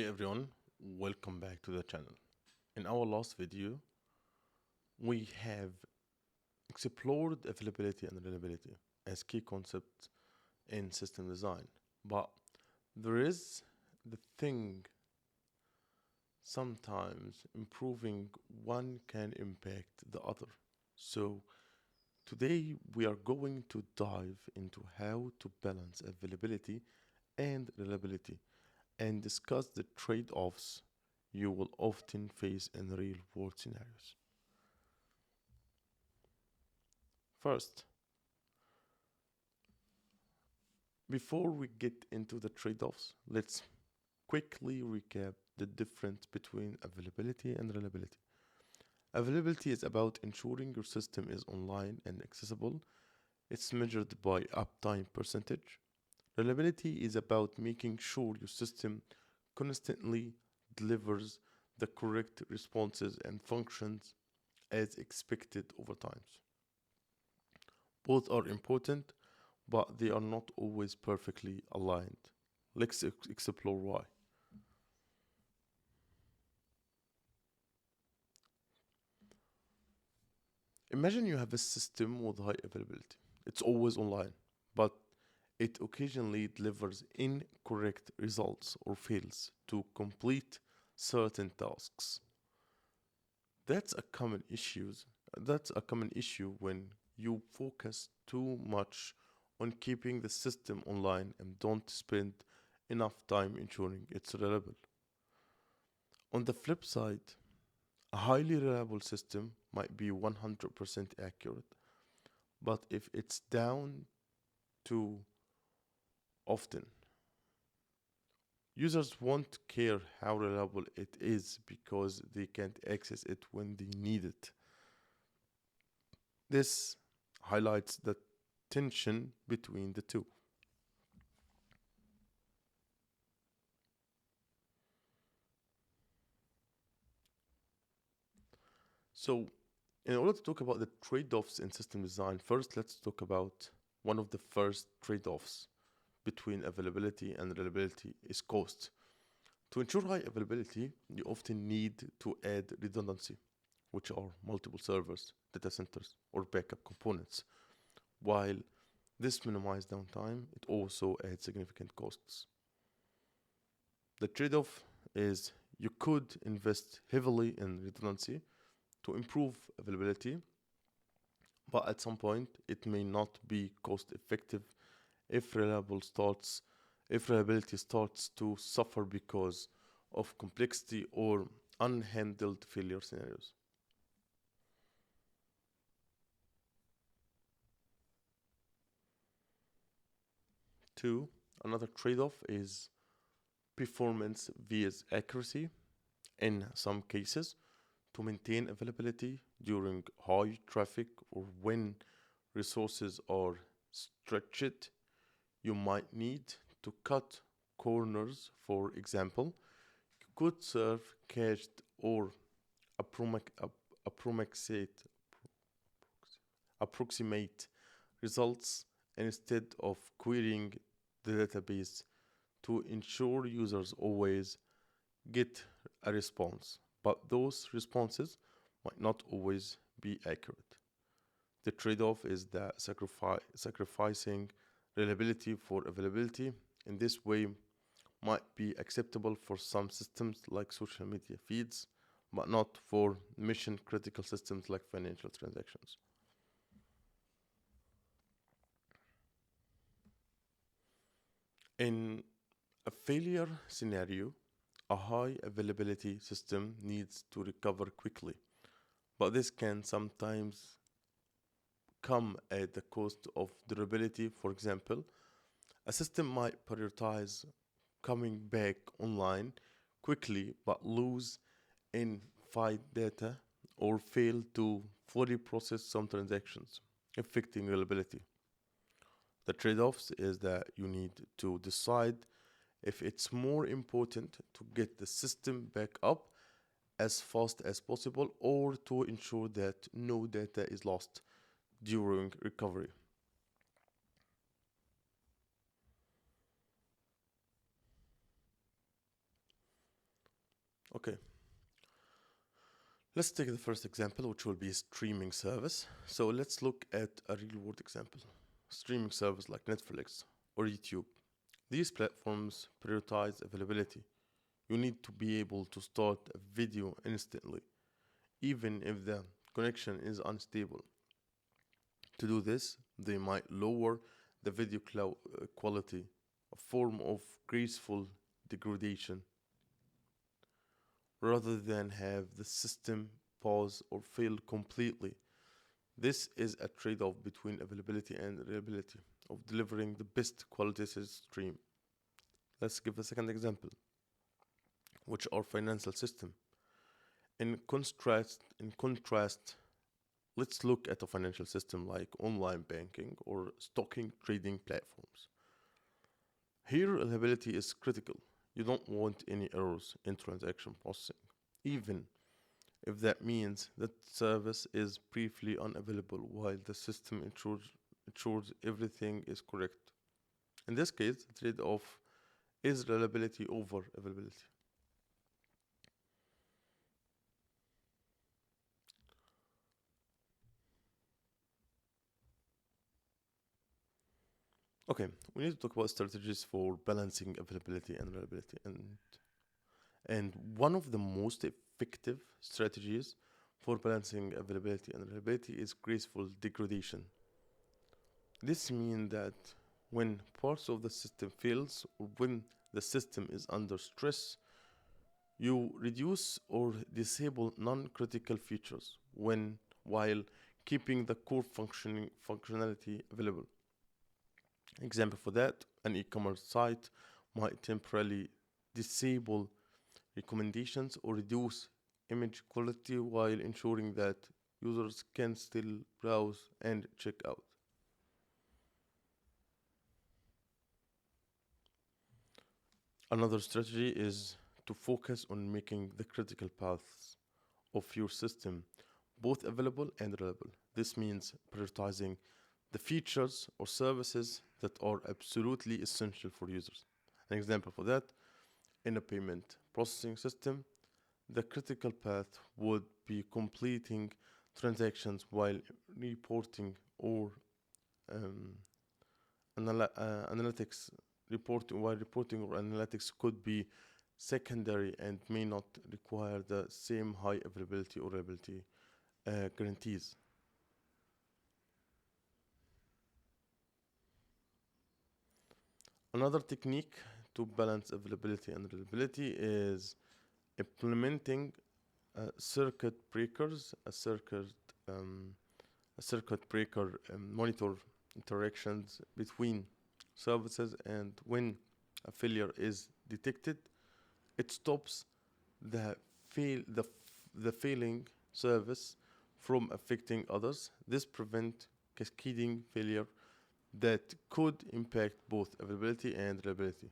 Hey everyone, welcome back to the channel. In our last video, we have explored availability and reliability as key concepts in system design. But there is the thing sometimes improving one can impact the other. So today we are going to dive into how to balance availability and reliability and discuss the trade offs you will often face in real world scenarios. First, before we get into the trade offs, let's quickly recap the difference between availability and reliability. Availability is about ensuring your system is online and accessible, it's measured by uptime percentage. Reliability is about making sure your system constantly delivers the correct responses and functions as expected over time. Both are important, but they are not always perfectly aligned. Let's explore why. Imagine you have a system with high availability. It's always online, but it occasionally delivers incorrect results or fails to complete certain tasks. That's a common issue. That's a common issue when you focus too much on keeping the system online and don't spend enough time ensuring it's reliable. On the flip side, a highly reliable system might be 100% accurate, but if it's down too often, users won't care how reliable it is because they can't access it when they need it. This highlights the tension between the two. So, in order to talk about the trade offs in system design, first let's talk about one of the first trade offs between availability and reliability is cost. To ensure high availability, you often need to add redundancy, which are multiple servers, data centers, or backup components. While this minimizes downtime, it also adds significant costs. The trade off is you could invest heavily in redundancy to improve availability, but at some point it may not be cost effective if reliable starts if reliability starts to suffer because of complexity or unhandled failure scenarios. Two, another trade-off is performance vs accuracy. In some cases, to maintain availability during high traffic or when resources are stretched, you might need to cut corners. For example, you could serve cached or approximate, approximate results instead of querying the database to ensure users always get a response, but those responses might not always be accurate. The trade off is that sacrificing reliability for availability in this way might be acceptable for some systems like social media feeds, but not for mission critical systems like financial transactions. In a failure scenario, a high availability system needs to recover quickly, but this can sometimes come at the cost of durability. For example, a system might prioritize coming back online quickly but lose in fight data or fail to fully process some transactions, affecting reliability. The trade offs is that you need to decide if it's more important to get the system back up as fast as possible or to ensure that no data is lost during recovery. Okay, let's take the first example, which will be streaming service. So let's look at a real world example. Streaming service like Netflix or YouTube. These platforms prioritize availability. You need to be able to start a video instantly, even if the connection is unstable. To do this, they might lower the quality, a form of graceful degradation, rather than have the system pause or fail completely. This is a trade off between availability and reliability of delivering the best quality stream. Let's give a second example, which are financial system. In contrast, let's look at a financial system like online banking or stocking trading platforms. Here, reliability is critical. You don't want any errors in transaction processing, even if that means that service is briefly unavailable while the system ensures everything is correct. In this case, the trade off is reliability over availability. Okay, we need to talk about strategies for balancing availability and reliability. And one of the most effective strategies for balancing availability and reliability is graceful degradation. This means that when parts of the system fails or when the system is under stress, you reduce or disable non-critical features when while keeping the core functionality available. Example for that, an e-commerce site might temporarily disable recommendations or reduce image quality while ensuring that users can still browse and check out. Another strategy is to focus on making the critical paths of your system both available and reliable. This means prioritizing the features or services that are absolutely essential for users. An example for that, in a payment processing system, the critical path would be completing transactions while reporting or um, analytics reporting while reporting or analytics could be secondary and may not require the same high availability or reliability guarantees. Another technique to balance availability and reliability is implementing circuit breakers. Um, a circuit breaker monitor interactions between services, and when a failure is detected, it stops the the failing service from affecting others. This prevents cascading failure that could impact both availability and reliability.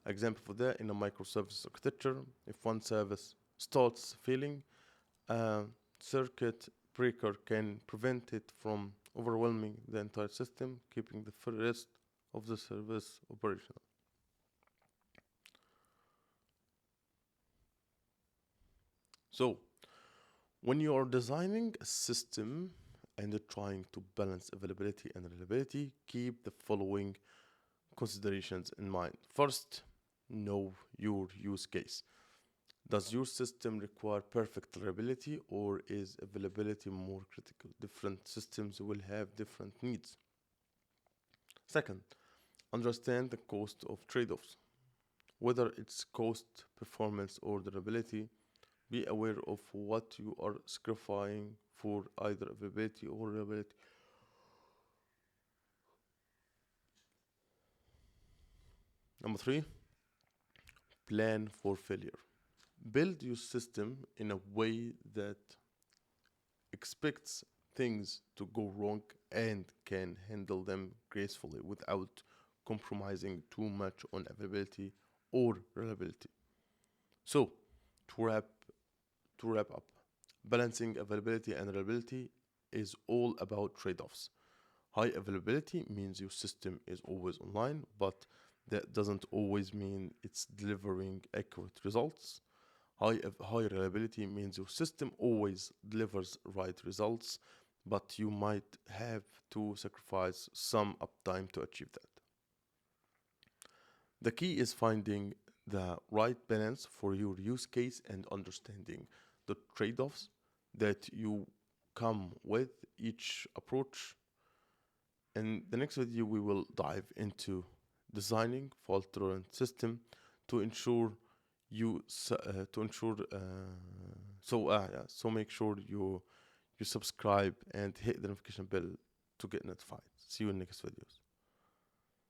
Example for that, in a microservice architecture, if one service starts failing, a circuit breaker can prevent it from overwhelming the entire system, keeping the rest of the service operational. So, when you are designing a system and you're trying to balance availability and reliability, keep the following considerations in mind. First, know your use case. Does your system require perfect reliability or is availability more critical? Different systems will have different needs. Second, understand the cost of trade offs. Whether it's cost, performance, or durability, be aware of what you are sacrificing for either availability or reliability. Number three, plan for failure. Build your system in a way that expects things to go wrong and can handle them gracefully without compromising too much on availability or reliability. So, to wrap to wrap up, balancing availability and reliability is all about trade-offs. High availability means your system is always online, but that doesn't always mean it's delivering accurate results. High reliability means your system always delivers right results, but you might have to sacrifice some uptime to achieve that. The key is finding the right balance for your use case and understanding the trade offs that you come with each approach. In the next video, we will dive into designing fault tolerant system to ensure you to ensure yeah, so make sure you subscribe and hit the notification bell to get notified. See you in next videos.